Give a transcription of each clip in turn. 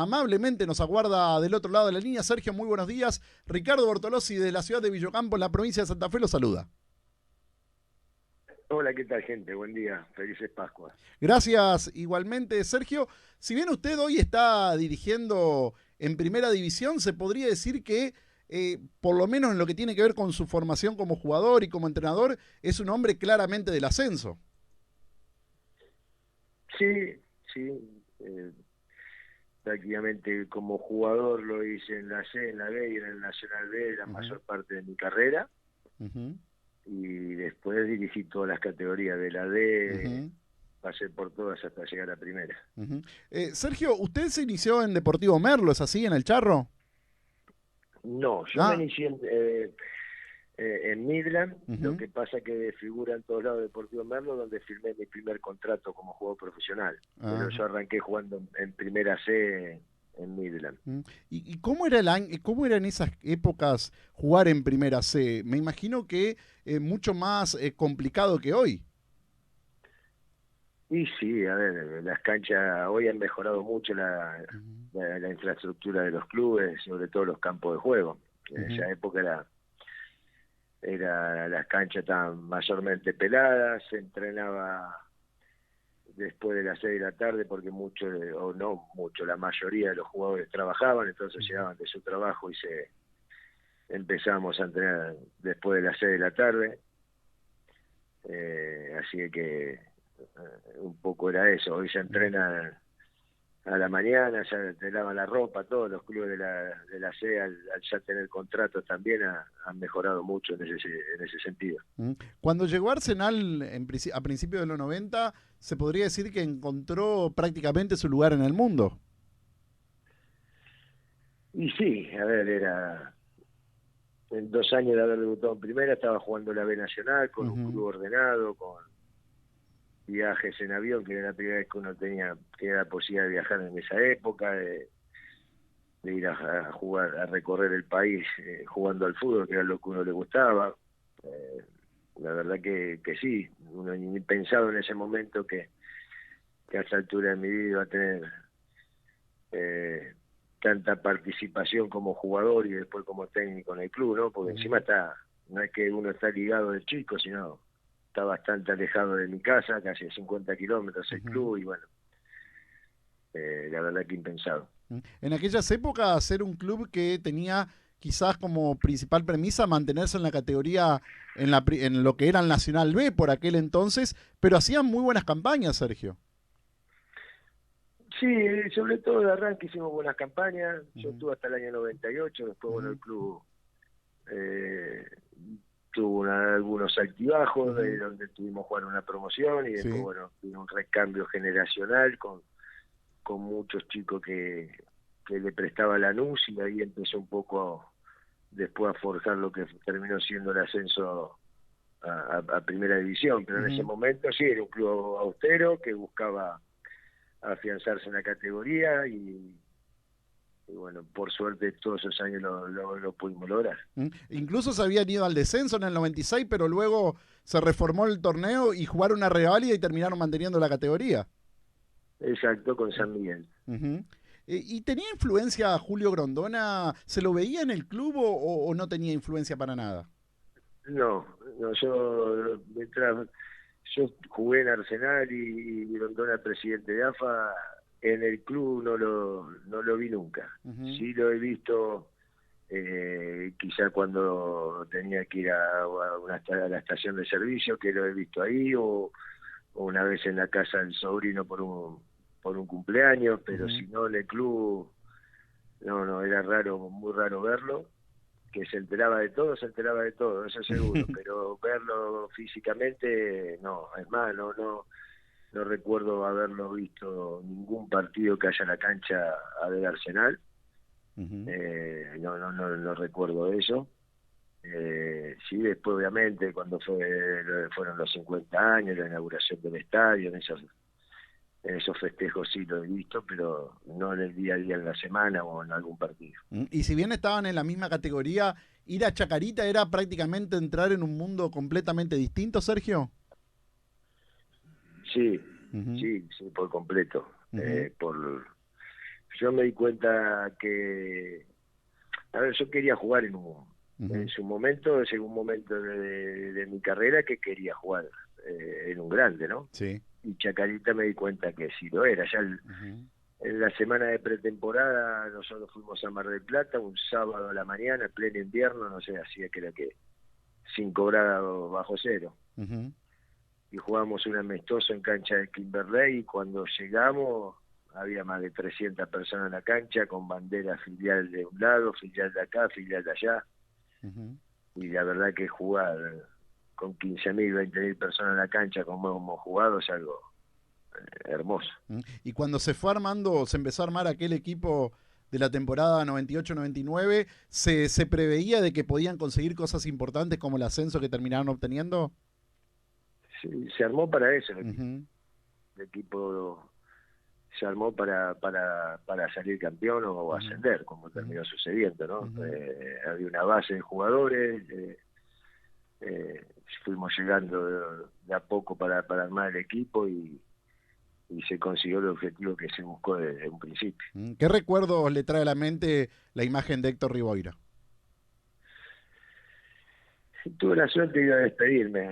amablemente nos aguarda del otro lado de la línea. Sergio, muy buenos días. Ricardo Bortolossi de la ciudad de Villocampo, en la provincia de Santa Fe, lo saluda. Hola, ¿qué tal, gente? Buen día. Felices Pascuas. Gracias igualmente, Sergio. Si bien usted hoy está dirigiendo en primera división, se podría decir que, por lo menos en lo que tiene que ver con su formación como jugador y como entrenador, es un hombre claramente del ascenso. Sí, sí. Prácticamente como jugador lo hice en la C, en la B y en el Nacional B la mayor parte de mi carrera. Uh-huh. Y después dirigí todas las categorías de la D, Uh-huh. pasé por todas hasta llegar a primera. Uh-huh. Sergio, usted se inició en Deportivo Merlo, ¿es así, en el Charro? No, yo me Ah, inicié en Midland, lo uh-huh. que pasa que figura en todos lados Deportivo Merlo, donde firmé mi primer contrato como jugador profesional. Pero Ajá. yo arranqué jugando en primera C en Midland. ¿Y cómo era cómo era en esas épocas jugar en Primera C? Me imagino que mucho más complicado que hoy. Y sí, a ver, las canchas hoy han mejorado mucho Ujú, la infraestructura de los clubes, sobre todo los campos de juego. En ujú, esa época las canchas estaban mayormente peladas, se entrenaba después de las 6 de la tarde porque mucho, o no mucho, la mayoría de los jugadores trabajaban, entonces ujú, llegaban de su trabajo y empezamos a entrenar después de las 6 de la tarde. Así que un poco era eso. Hoy se ujú. entrena a la mañana, ya te lavan la ropa, todos los clubes de la C al ya tener contratos también han mejorado mucho en ese sentido. Cuando llegó Arsenal a principios de los 90, se podría decir que encontró prácticamente su lugar en el mundo. Y sí, a ver, en 2 años de haber debutado en primera, estaba jugando la B Nacional con un Ujú, club ordenado, con viajes en avión, que era la primera vez que uno tenía la posibilidad de viajar en esa época, de ir a jugar, a recorrer el país jugando al fútbol, que era lo que a uno le gustaba. Eh, la verdad que sí, uno ni pensado en ese momento que a esta altura de mi vida iba a tener eh, tanta participación como jugador y después como técnico en el club, ¿no? Porque ujú, encima no es que uno está ligado del chico, sino está bastante alejado de mi casa, casi a 50 kilómetros el ujú. club, y bueno, la verdad que impensado. En aquellas épocas era un club que tenía quizás como principal premisa mantenerse en la categoría, en lo que era el Nacional B por aquel entonces, pero hacían muy buenas campañas, Sergio. Sí, sobre todo de arranque hicimos buenas campañas. Yo Ujú, estuve hasta el año 98, después bueno, el ujú, club eh, tuvo algunos altibajos, ujú. donde tuvimos jugar una promoción y después Sí. bueno, tuvo un recambio generacional con muchos chicos que le prestaba la NUS, y ahí empezó un poco después a forjar lo que terminó siendo el ascenso a primera división. Pero en ese Ujú. momento sí, era un club austero que buscaba afianzarse en la categoría, y bueno, por suerte todos esos años lo pudimos lograr. Incluso se habían ido al descenso en el 96, pero luego se reformó el torneo y jugaron una reválida y terminaron manteniendo la categoría. Exacto, con San Miguel. Ujú. ¿Y tenía influencia Julio Grondona? ¿Se lo veía en el club o no tenía influencia para nada? No, no, yo jugué en Arsenal y Grondona, presidente de AFA, en el club no lo vi nunca. Ujú, Sí lo he visto quizá cuando tenía que ir a la estación de servicio, que lo he visto ahí, o una vez en la casa del sobrino por un cumpleaños, pero ujú, si no en el club, no, era raro, muy raro verlo. Que se enteraba de todo, eso seguro, pero verlo físicamente, no, es más, no recuerdo haberlo visto ningún partido que haya en la cancha del Arsenal. ujú. No recuerdo eso. Sí, después obviamente cuando fueron los 50 años, la inauguración del estadio, en esos festejos sí lo he visto, pero no en el día a día, en la semana o en algún partido. Y si bien estaban en la misma categoría, ir a Chacarita era prácticamente entrar en un mundo completamente distinto, Sergio. Sí, Ujú, sí, por completo. ujú, yo me di cuenta que, a ver, yo quería jugar en su momento, llegó un momento de mi carrera que quería jugar en un grande, ¿no? Sí. Y Chacarita me di cuenta que sí lo era. Ya en la semana de pretemporada nosotros fuimos a Mar del Plata un sábado a la mañana, pleno invierno, no sé, hacía que era que 5 grados bajo cero. Y jugamos un amistoso en cancha de Kimberley y cuando llegamos había más de 300 personas en la cancha con bandera filial de un lado, filial de acá, filial de allá. Y la verdad que jugar con 15.000, 20.000 personas en la cancha como hemos jugado es algo hermoso. Y cuando se fue armando, se empezó a armar aquel equipo de la temporada 98-99, ¿se preveía de que podían conseguir cosas importantes como el ascenso que terminaron obteniendo? Sí, se armó para eso el equipo. El equipo se armó para salir campeón o ascender, como terminó sucediendo, ¿no? Había una base de jugadores, fuimos llegando de a poco para armar el equipo y se consiguió el objetivo que se buscó desde un principio. ¿Qué recuerdos le trae a la mente la imagen de Héctor Riboira? Tuve la suerte de ir a despedirme,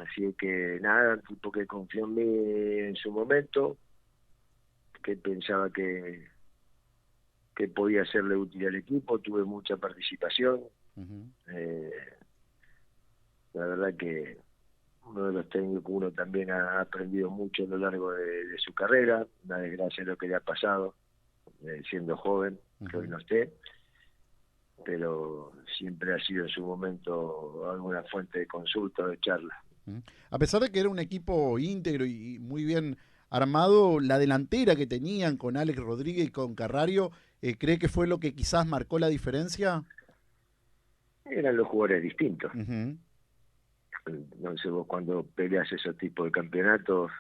así que nada, un tipo que confió en mí en su momento, que pensaba que podía serle útil al equipo, tuve mucha participación. La verdad que uno de los técnicos que uno también ha aprendido mucho a lo largo de su carrera, una desgracia lo que le ha pasado, siendo joven, que hoy no esté, pero siempre ha sido en su momento alguna fuente de consulta o de charla. A pesar de que era un equipo íntegro y muy bien armado, la delantera que tenían con Alex Rodríguez y con Carrario, ¿cree que fue lo que quizás marcó la diferencia? Eran los jugadores distintos. Entonces vos cuando peleas esos tipos de campeonatos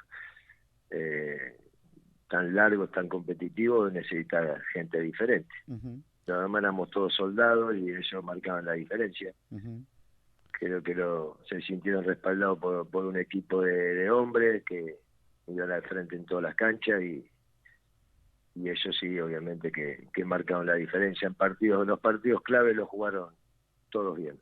tan largos, tan competitivos, necesitas gente diferente. Además éramos todos soldados y ellos marcaban la diferencia. Creo que se sintieron respaldados por un equipo de hombres que iban al frente en todas las canchas y ellos sí, obviamente que marcaron la diferencia en partidos. Los partidos clave los jugaron todos bien.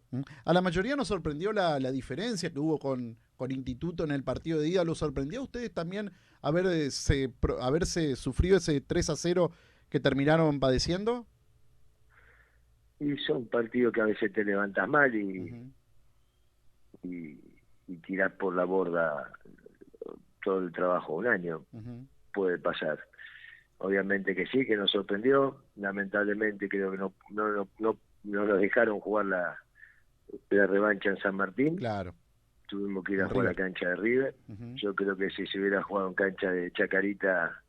A la mayoría nos sorprendió la diferencia que hubo con Instituto en el partido de ida. ¿Lo sorprendió a ustedes también haberse sufrido ese 3-0 que terminaron padeciendo? Y son partidos que a veces te levantas mal y tirás por la borda todo el trabajo un año. Puede pasar. Obviamente que sí, que nos sorprendió. Lamentablemente creo que no nos dejaron jugar la revancha en San Martín. Claro. Tuvimos que ir a jugar a la cancha de River. Yo creo que si se hubiera jugado en cancha de Chacarita,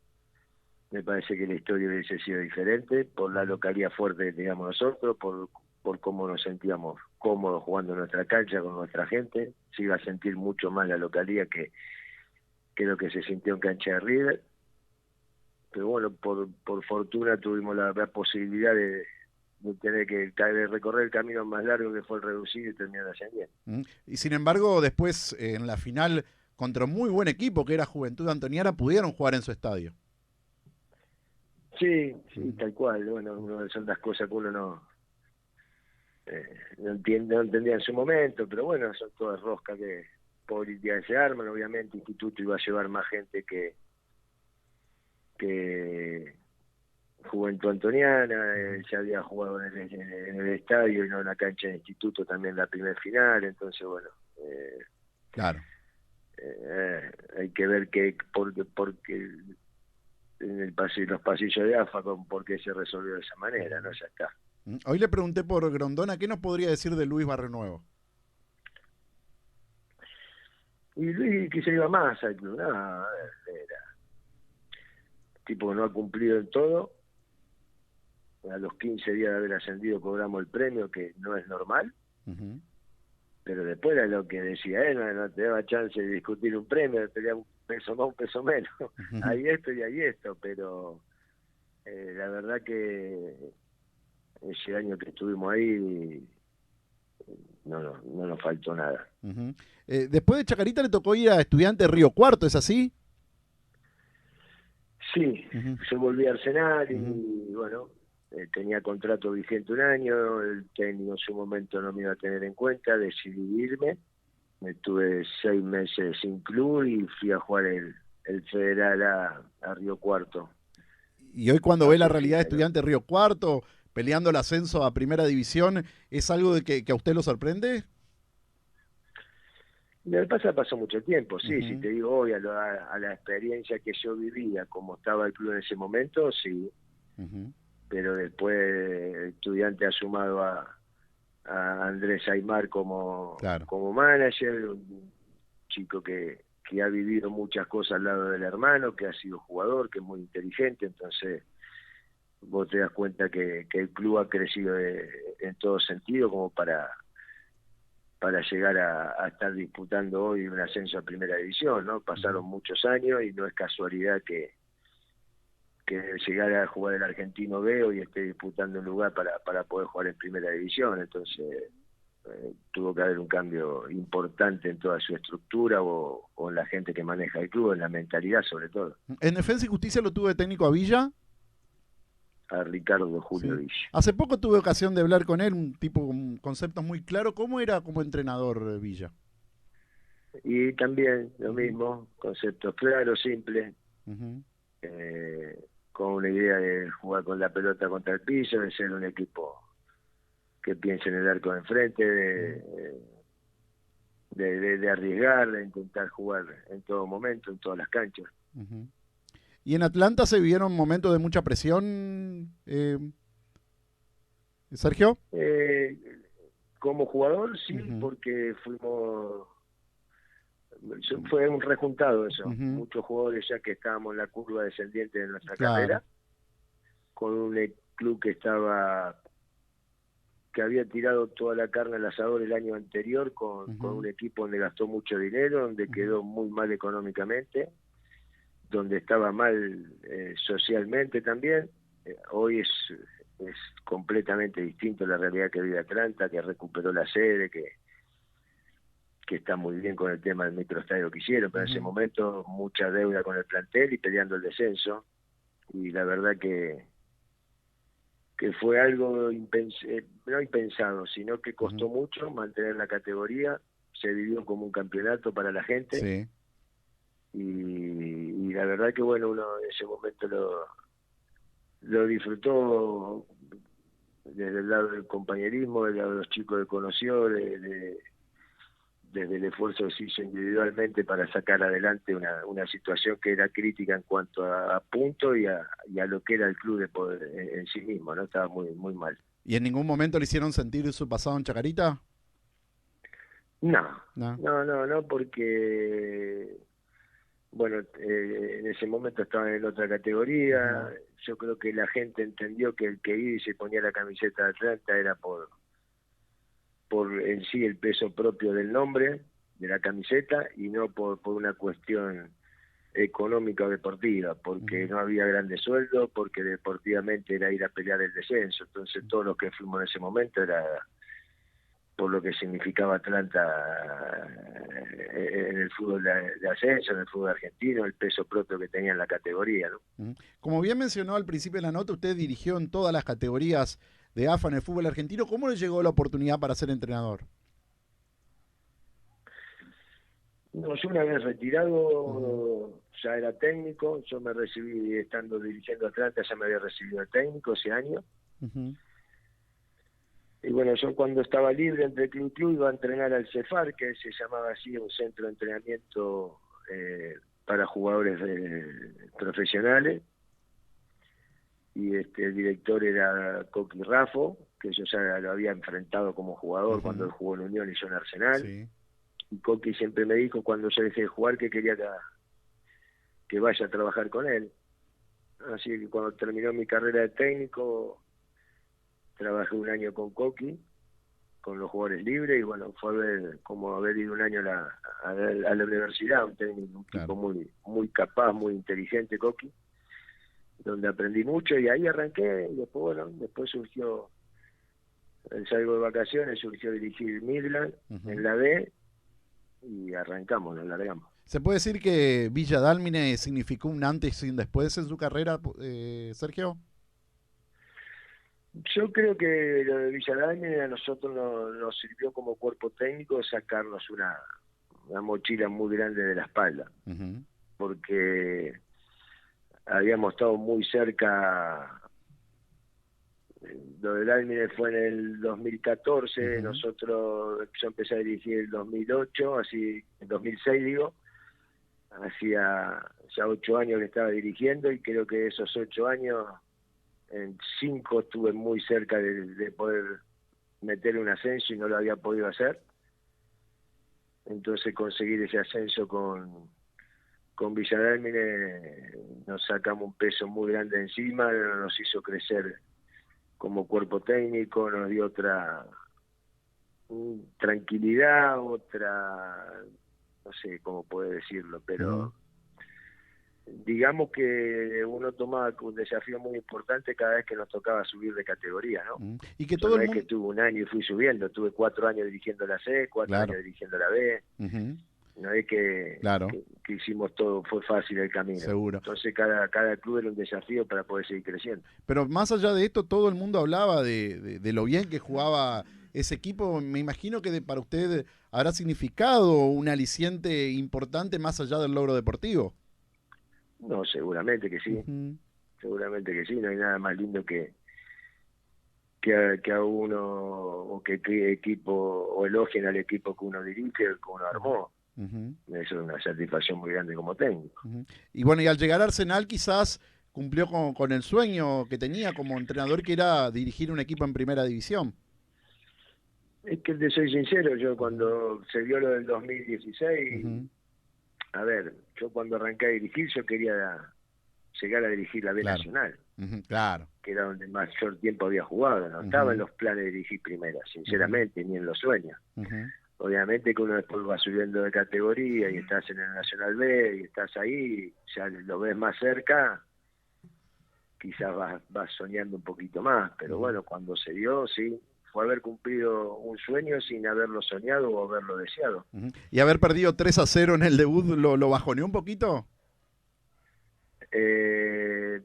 me parece que la historia hubiese sido diferente, por la localidad fuerte que teníamos nosotros, por cómo nos sentíamos cómodos jugando en nuestra cancha con nuestra gente. Se iba a sentir mucho más la localidad que lo que se sintió en cancha de River. Pero bueno, por fortuna tuvimos la posibilidad de tener que recorrer el camino más largo que fue el reducido y terminar ascendiendo. Y sin embargo, después en la final, contra un muy buen equipo que era Juventud Antoniana, pudieron jugar en su estadio. Sí, tal cual. Bueno, son las cosas que uno no entendía en su momento, pero bueno, son todas roscas que políticas se arman. Obviamente Instituto iba a llevar más gente que Juventud Antoniana, ya había jugado en el estadio y no en la cancha de Instituto también la primer final, entonces bueno, claro. Hay que ver porque en los pasillos de AFA por qué se resolvió de esa manera, ¿no? Ya está. Hoy le pregunté por Grondona, ¿qué nos podría decir de Luis Barrionuevo? Y Luis que se iba más al club, era tipo que no ha cumplido en todo. A los 15 días de haber ascendido cobramos el premio, que no es normal. Pero después era lo que decía él, no te daba chance de discutir un premio, te daba un peso más, un peso menos. Hay esto y hay esto, pero la verdad que ese año que estuvimos ahí no nos faltó nada. Después de Chacarita le tocó ir a Estudiantes Río Cuarto, ¿es así? Sí, Ujú, yo volví a Arsenal ujú. y bueno, tenía contrato vigente un año, el técnico en su momento no me iba a tener en cuenta, decidí irme, me tuve 6 meses sin club y fui a jugar el Federal a Río Cuarto, Y hoy cuando a ve la realidad de Sofía, ¿no? Estudiante Río Cuarto, peleando el ascenso a Primera División, ¿es algo de que a usted lo sorprende? Me pasó mucho tiempo, sí, si Ujú, te digo hoy a la experiencia que yo vivía, como estaba el club en ese momento, sí, ujú, pero después Estudiante ha sumado a Andrés Aymar claro. como manager, un chico que ha vivido muchas cosas al lado del hermano, que ha sido jugador, que es muy inteligente, entonces vos te das cuenta que el club ha crecido en todo sentido como para llegar a estar disputando hoy un ascenso a primera división, ¿no? Ujú. Pasaron muchos años y no es casualidad que llegara a jugar el Argentino B hoy esté disputando un lugar para poder jugar en primera división, entonces tuvo que haber un cambio importante en toda su estructura o en la gente que maneja el club, en la mentalidad sobre todo, En Defensa y Justicia lo tuve de técnico a Villa. a Ricardo Julio Sí. Villa. Hace poco tuve ocasión de hablar con él, un tipo con conceptos muy claros. ¿Cómo era como entrenador Villa? Y también lo Ujú, mismo, conceptos claros, simples, ujú, con una idea de jugar con la pelota contra el piso, de ser un equipo que piense en el arco de enfrente, ujú, de arriesgar, de intentar jugar en todo momento, en todas las canchas. ujú. ¿Y en Atlanta se vivieron momentos de mucha presión, Sergio? Eh, Como jugador, sí, Ujú, porque fue un rejuntado eso. ujú, Muchos jugadores ya que estábamos en la curva descendiente de nuestra claro. carrera, con un club que había tirado toda la carne al asador el año anterior con un Ujú, equipo donde gastó mucho dinero, donde ujú, quedó muy mal económicamente, donde estaba mal socialmente también. Hoy es completamente distinto la realidad que vive Atlanta, que recuperó la sede, que está muy bien con el tema del microestadio que hicieron, pero en ese ujú. momento mucha deuda con el plantel y peleando el descenso. Y la verdad que fue algo no impensado, sino que Ujú. costó mucho mantener la categoría, se vivió como un campeonato para la gente Sí. y la verdad que bueno, uno en ese momento lo disfrutó desde el lado del compañerismo, del lado de los chicos que conoció, desde el esfuerzo que se hizo individualmente para sacar adelante una situación que era crítica en cuanto a punto y a lo que era el club de poder en sí mismo, ¿no? Estaba muy, muy mal. ¿Y en ningún momento le hicieron sentir su pasado en Chacarita? No, No. no, porque, bueno, en ese momento estaban en otra categoría, Ujú, yo creo que la gente entendió que el que iba y se ponía la camiseta de Atlanta era por en sí el peso propio del nombre, de la camiseta, y no por una cuestión económica o deportiva, porque ujú, no había grandes sueldos, porque deportivamente era ir a pelear el descenso, entonces todos los que fuimos en ese momento era por lo que significaba Atlanta en el fútbol de ascenso, en el fútbol argentino, el peso propio que tenía en la categoría, ¿no? ujú. Como bien mencionó al principio de la nota, usted dirigió en todas las categorías de AFA en el fútbol argentino. ¿Cómo le llegó la oportunidad para ser entrenador? No, yo una vez Ujú, retirado ya era técnico, yo me recibí estando dirigiendo Atlanta, ya me había recibido de técnico ese año. ujú, Y bueno, yo cuando estaba libre entre club y club iba a entrenar al CEFAR, que se llamaba así, un centro de entrenamiento para jugadores profesionales. Y el director era Coqui Raffo, que yo ya lo había enfrentado como jugador cuando él ujú. jugó en Unión y yo en Arsenal. Sí. Y Coqui siempre me dijo cuando yo dejé de jugar que quería que vaya a trabajar con él. Así que cuando terminó mi carrera de técnico, trabajé un año con Coqui con los jugadores libres y bueno, fue como haber ido un año a la universidad, un técnico, un tipo Claro. muy, muy capaz, muy inteligente, Coqui, donde aprendí mucho y ahí arranqué y después, bueno, después surgió, salgo de vacaciones, surgió dirigir Midland en Ujú. la B y arrancamos, nos largamos. ¿Se puede decir que Villa Dálmine significó un antes y un después en su carrera, Sergio? Yo creo que lo de Villa Dálmine a nosotros nos sirvió como cuerpo técnico sacarnos una mochila muy grande de la espalda, Ujú, porque habíamos estado muy cerca. Lo del Dálmine fue en el 2014, ujú, yo empecé a dirigir en el 2008, así, en 2006 digo, hacía ya 8 años que estaba dirigiendo y creo que esos 8 años, en 5 estuve muy cerca de poder meter un ascenso y no lo había podido hacer. Entonces conseguir ese ascenso con Villa Dálmine nos sacamos un peso muy grande encima, nos hizo crecer como cuerpo técnico, nos dio otra tranquilidad, no sé cómo puede decirlo, ujú, pero digamos que uno tomaba un desafío muy importante cada vez que nos tocaba subir de categoría, ¿no? ujú. Y que Yo todo no el es que mundo... tuve un año y fui subiendo, tuve 4 años dirigiendo la C, 4 años Claro, dirigiendo la B, ujú, no es claro, que hicimos todo, fue fácil el camino. seguro. Entonces cada club era un desafío para poder seguir creciendo. Pero más allá de esto, todo el mundo hablaba de lo bien que jugaba ese equipo. Me imagino que para usted habrá significado un aliciente importante más allá del logro deportivo. No, Ujú, seguramente que sí, no hay nada más lindo que a uno, o que equipo, o elogien al equipo que uno dirige, que uno ujú, armó. ujú, Eso es una satisfacción muy grande como técnico. ujú. Y bueno, y al llegar a Arsenal quizás cumplió con el sueño que tenía como entrenador, que era dirigir un equipo en primera división. Es que te soy sincero, yo Ujú, cuando se dio lo del 2016, ujú, a ver, yo cuando arranqué a dirigir, yo quería llegar a dirigir la B claro, Nacional, ujú, claro. que era donde mayor tiempo había jugado. No estaba en Ujú, los planes de dirigir primera, ujú, sinceramente, ni en los sueños. ujú, Obviamente que uno después va subiendo de categoría y estás en el Nacional B y estás ahí, ya lo ves más cerca, quizás vas soñando un poquito más, pero ujú, bueno, cuando se dio, sí, fue haber cumplido un sueño sin haberlo soñado o haberlo deseado. ujú. Y haber perdido 3-0 en el debut, ¿lo bajoneó un poquito? Eh,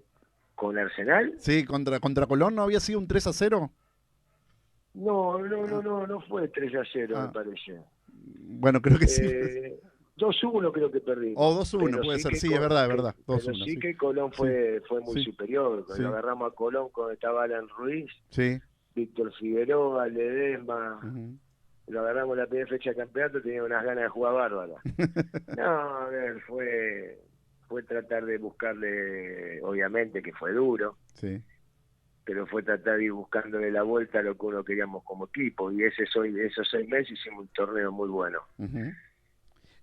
con Arsenal, Sí, contra Colón no había sido un 3-0. Ah, no fue 3-0 me ah, parece. bueno, creo que sí. Eh, 2-1 creo que O perdimos, 2-1, puede ser. Sí, es verdad. pero 2-1, sí sí. que Colón Sí, fue muy sí, superior. Lo sí, agarramos a Colón cuando estaba Alan Ruiz, sí. Víctor Figueroa, Ledesma. Ujú. Lo agarramos la primera fecha de campeonato, tenía unas ganas de jugar bárbaras. No, a ver, fue tratar de buscarle, obviamente que fue duro, Sí. pero fue tratar de ir buscándole la vuelta a lo que uno queríamos como equipo. Y esos 6 meses hicimos un torneo muy bueno. Ujú.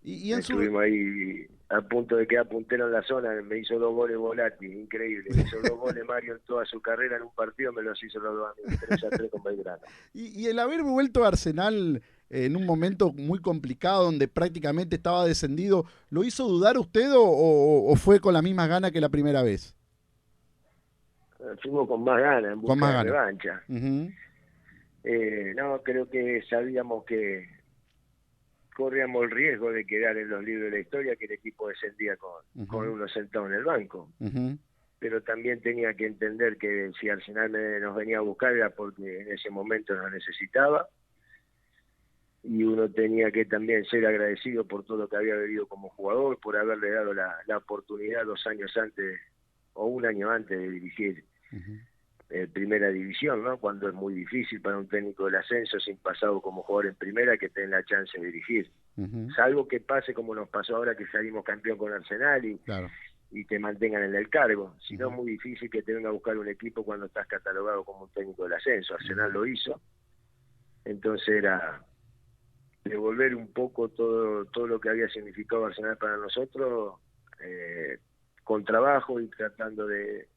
Y en su... Estuvimos ahí a punto de quedar puntero en la zona. Me hizo 2 goles Volati, increíble. Me hizo 2 goles Mario en toda su carrera en un partido, me los hizo los dos a mí, 3-3 con Belgrano. y el haber vuelto a Arsenal en un momento muy complicado donde prácticamente estaba descendido, ¿lo hizo dudar usted o fue con la misma gana que la primera vez? Fuimos con más ganas en Con busca más de ganas. revancha. Ujú, No, creo que sabíamos que corríamos el riesgo de quedar en los libros de la historia, que el equipo descendía con ujú, uno sentado en el banco. ujú, Pero también tenía que entender que si Arsenal nos venía a buscar era porque en ese momento nos necesitaba, y uno tenía que también ser agradecido por todo lo que había vivido como jugador, por haberle dado la oportunidad 2 años antes o un año antes de dirigir ujú, primera división, ¿no? Cuando es muy difícil para un técnico del ascenso sin pasado como jugador en primera que tenga la chance de dirigir. ujú, Salvo que pase como nos pasó ahora que salimos campeón con Arsenal claro. y te mantengan en el cargo. Si no, es Ujú, muy difícil que te venga a buscar un equipo cuando estás catalogado como un técnico del ascenso. Arsenal ujú. lo hizo, entonces era devolver un poco todo lo que había significado Arsenal para nosotros, eh, con trabajo y tratando de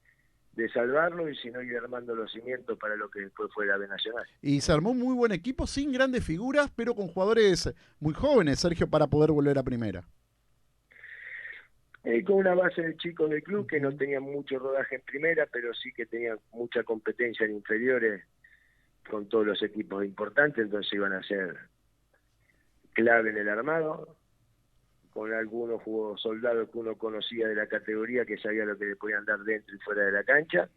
salvarlo, y si no ir armando los cimientos para lo que después fue la B Nacional. Y se armó un muy buen equipo, sin grandes figuras, pero con jugadores muy jóvenes, Sergio, para poder volver a primera. Con una base de chicos del club que no Ujú, tenían mucho rodaje en primera, pero sí que tenían mucha competencia en inferiores con todos los equipos importantes, entonces iban a ser clave en el armado. con algunos soldados que uno conocía de la categoría, que sabía lo que le podían dar dentro y fuera de la cancha.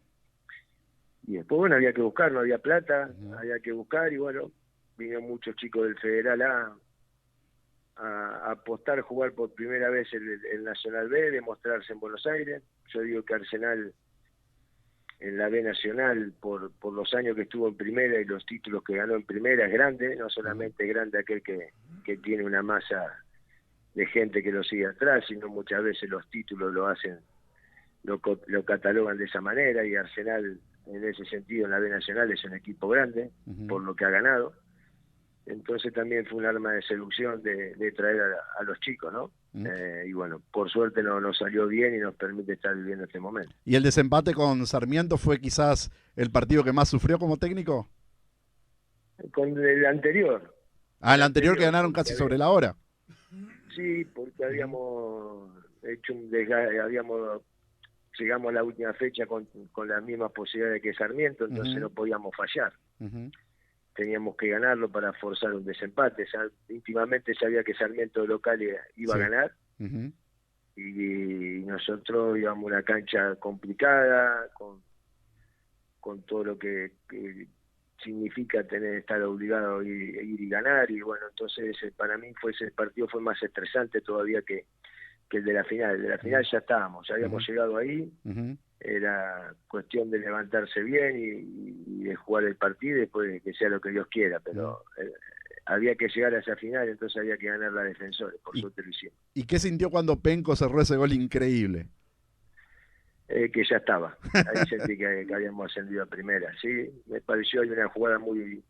Y después, bueno, había que buscar, no había plata, había que buscar, y bueno, vinieron muchos chicos del Federal a apostar, jugar por primera vez el Nacional B, demostrarse en Buenos Aires. Yo digo que Arsenal en la B Nacional, por los años que estuvo en primera y los títulos que ganó en primera, es grande, no solamente grande aquel que tiene una masa de gente que lo sigue atrás, sino muchas veces los títulos lo catalogan de esa manera, y Arsenal en ese sentido en la B Nacional es un equipo grande por lo que ha ganado. Entonces también fue un arma de seducción de traer a los chicos, ¿no? Y bueno, por suerte nos salió bien y nos permite estar viviendo este momento. ¿Y el desempate con Sarmiento fue quizás el partido que más sufrió como técnico? Con el anterior. El anterior que ganaron casi sobre la hora. Sí, porque habíamos hecho un desgaste, llegamos a la última fecha con las mismas posibilidades que Sarmiento, entonces no podíamos fallar. Teníamos que ganarlo para forzar un desempate. Íntimamente sabía que Sarmiento de local iba a ganar, y nosotros íbamos a una cancha complicada, con todo lo que significa estar obligado a ir y ganar, y bueno, entonces para mí ese partido fue más estresante todavía que el de la final. El de la final ya estábamos, ya habíamos llegado ahí, era cuestión de levantarse bien y de jugar el partido y después que sea lo que Dios quiera, pero había que llegar a esa final, entonces había que ganar la Defensores, por suerte lo hicimos. ¿Y qué sintió cuando Penco cerró ese gol increíble? Que ya estaba, ahí sentí que habíamos ascendido a primera, sí, me pareció hay una jugada muy...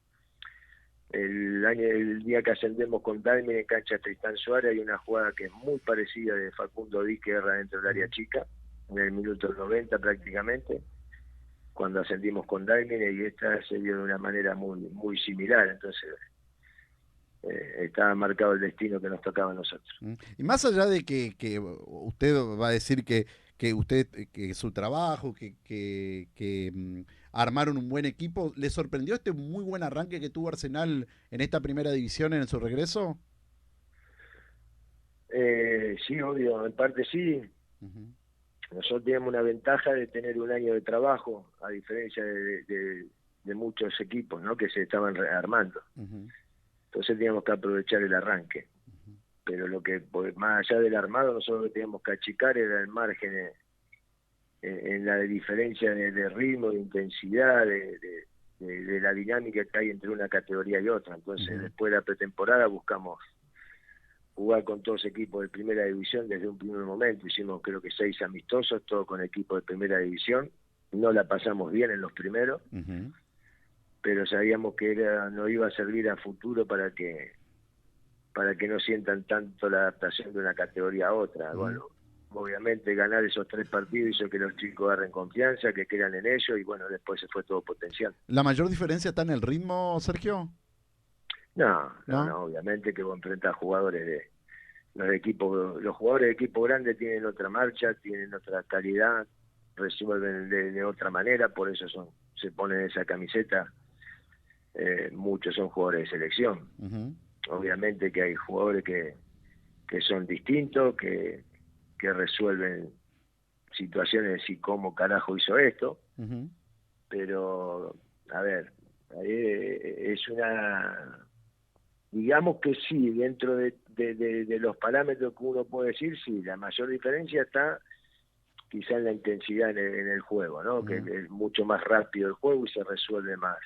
El día que ascendemos con Daimler en cancha Tristán Suárez, hay una jugada que es muy parecida de Facundo Díaz, que erra dentro del área chica, en el minuto 90 prácticamente, cuando ascendimos con Daimler, y esta se dio de una manera muy similar, entonces estaba marcado el destino que nos tocaba a nosotros. Y más allá de que usted va a decir que usted, que su trabajo, que armaron un buen equipo, ¿le sorprendió este muy buen arranque que tuvo Arsenal en esta primera división en su regreso? Sí, obvio, en parte sí. Nosotros teníamos una ventaja de tener un año de trabajo, a diferencia de muchos equipos, ¿no?, que se estaban armando. Entonces teníamos que aprovechar el arranque. Pero lo que, más allá del armado, nosotros lo que teníamos que achicar era el margen en la diferencia de ritmo, de intensidad, de la dinámica que hay entre una categoría y otra. Entonces, después de la pretemporada buscamos jugar con todos equipos de primera división desde un primer momento. Hicimos creo que 6 amistosos, todo con equipos de primera división. No la pasamos bien en los primeros, pero sabíamos que no iba a servir a futuro para que no sientan tanto la adaptación de una categoría a otra. Bueno, obviamente ganar esos 3 partidos hizo que los chicos agarren confianza, que crean en ellos, y bueno, después se fue todo potencial. ¿La mayor diferencia está en el ritmo, Sergio? No, obviamente que vos enfrentás jugadores de los jugadores de equipo grande tienen otra marcha, tienen otra calidad, resuelven de otra manera, por eso se ponen esa camiseta. Muchos son jugadores de selección. Obviamente que hay jugadores que son distintos, que resuelven situaciones y cómo carajo hizo esto, pero a ver, es una... Digamos que sí, dentro de los parámetros que uno puede decir, sí, la mayor diferencia está quizá en la intensidad en el juego, ¿no? Que es mucho más rápido el juego y se resuelve más,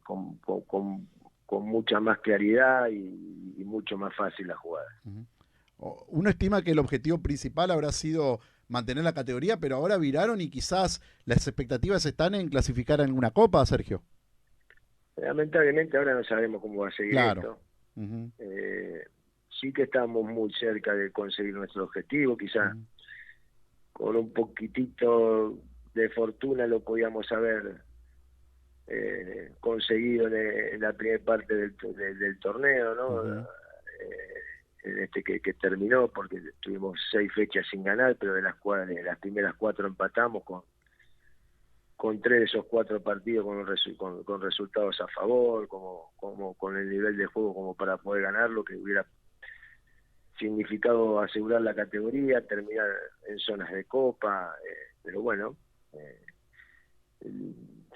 con mucha más claridad y mucho más fácil la jugada. Uno estima que el objetivo principal habrá sido mantener la categoría, pero ahora viraron y quizás las expectativas están en clasificar en una copa, Sergio. Lamentablemente ahora no sabemos cómo va a seguir esto. Sí que estamos muy cerca de conseguir nuestro objetivo, quizás con un poquitito de fortuna lo podíamos haber conseguido en la primera parte del torneo, ¿no? En este que terminó, porque tuvimos 6 fechas sin ganar, pero de las primeras 4 empatamos con 3 de esos 4 partidos con resultados a favor, como con el nivel de juego como para poder ganarlo, que hubiera significado asegurar la categoría, terminar en zonas de copa, pero bueno,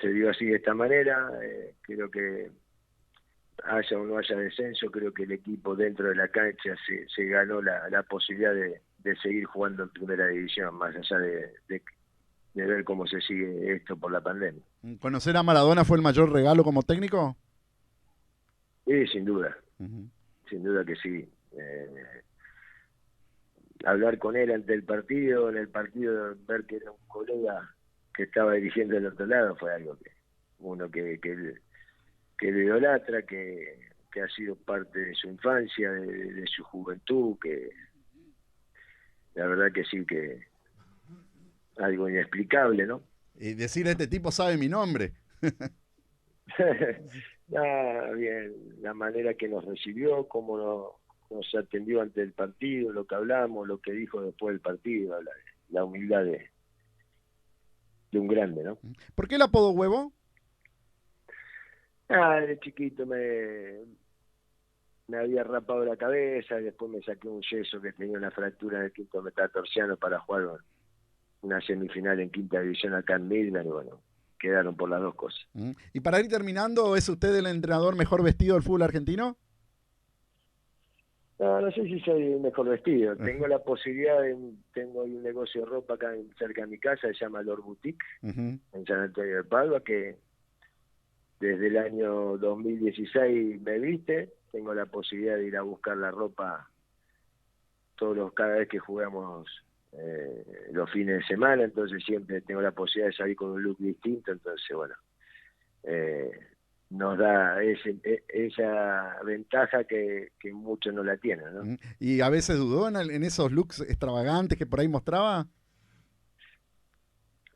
se dio así de esta manera. Creo que haya o no haya descenso, creo que el equipo dentro de la cancha se ganó la posibilidad de seguir jugando en primera división, más allá de ver cómo se sigue esto por la pandemia. ¿Conocer a Maradona fue el mayor regalo como técnico? Sí, sin duda, sin duda que sí. Hablar con él ante el partido, en el partido ver que era un colega que estaba dirigiendo del otro lado, fue algo que uno que lo idolatra, que ha sido parte de su infancia, de su juventud, que la verdad que sí, que algo inexplicable, ¿no? Y decir, este tipo sabe mi nombre. Bien, la manera que nos recibió, cómo nos atendió ante el partido, lo que hablamos, lo que dijo después del partido, la humildad de un grande, ¿no? ¿Por qué el apodo Huevo? De chiquito me había rapado la cabeza, después me saqué un yeso que tenía una fractura en el quinto metatarsiano para jugar una semifinal en quinta división acá en Milner, y bueno, quedaron por las dos cosas. Y para ir terminando, ¿es usted el entrenador mejor vestido del fútbol argentino? No sé si soy el mejor vestido. Tengo la posibilidad, tengo un negocio de ropa acá cerca de mi casa, se llama Lord Boutique, en San Antonio de Padua, que desde el año 2016 me viste. Tengo la posibilidad de ir a buscar la ropa cada vez que jugamos los fines de semana, entonces siempre tengo la posibilidad de salir con un look distinto, entonces bueno, nos da esa ventaja que muchos no la tienen, ¿no? ¿Y a veces dudó en esos looks extravagantes que por ahí mostraba?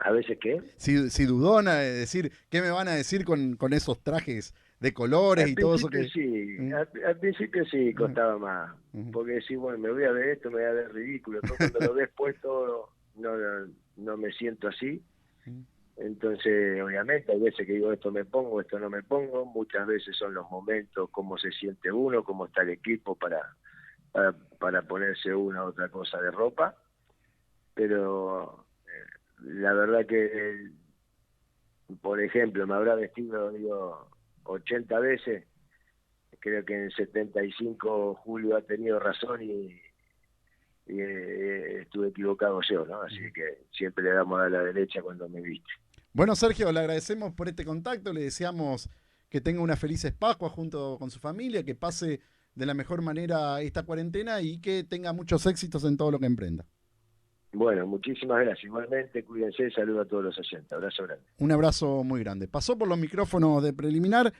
¿A veces qué? Si dudó, es decir, ¿qué me van a decir con esos trajes de colores y todo eso que...? Sí, al principio sí costaba más, porque decís, bueno, me voy a ver esto, me voy a ver ridículo, pero cuando lo ves puesto no me siento así. Entonces, obviamente, hay veces que digo, esto me pongo, esto no me pongo. Muchas veces son los momentos, cómo se siente uno, cómo está el equipo para ponerse una u otra cosa de ropa. Pero la verdad que, por ejemplo, me habrá vestido, 80 veces. Creo que en 75 Julio ha tenido razón y estuve equivocado yo, ¿no? Así que siempre le damos a la derecha cuando me viste. Bueno, Sergio, le agradecemos por este contacto, le deseamos que tenga unas felices Pascuas junto con su familia, que pase de la mejor manera esta cuarentena y que tenga muchos éxitos en todo lo que emprenda. Bueno, muchísimas gracias. Igualmente, cuídense, saludo a todos los oyentes. Abrazo grande. Un abrazo muy grande. Pasó por los micrófonos de Preliminar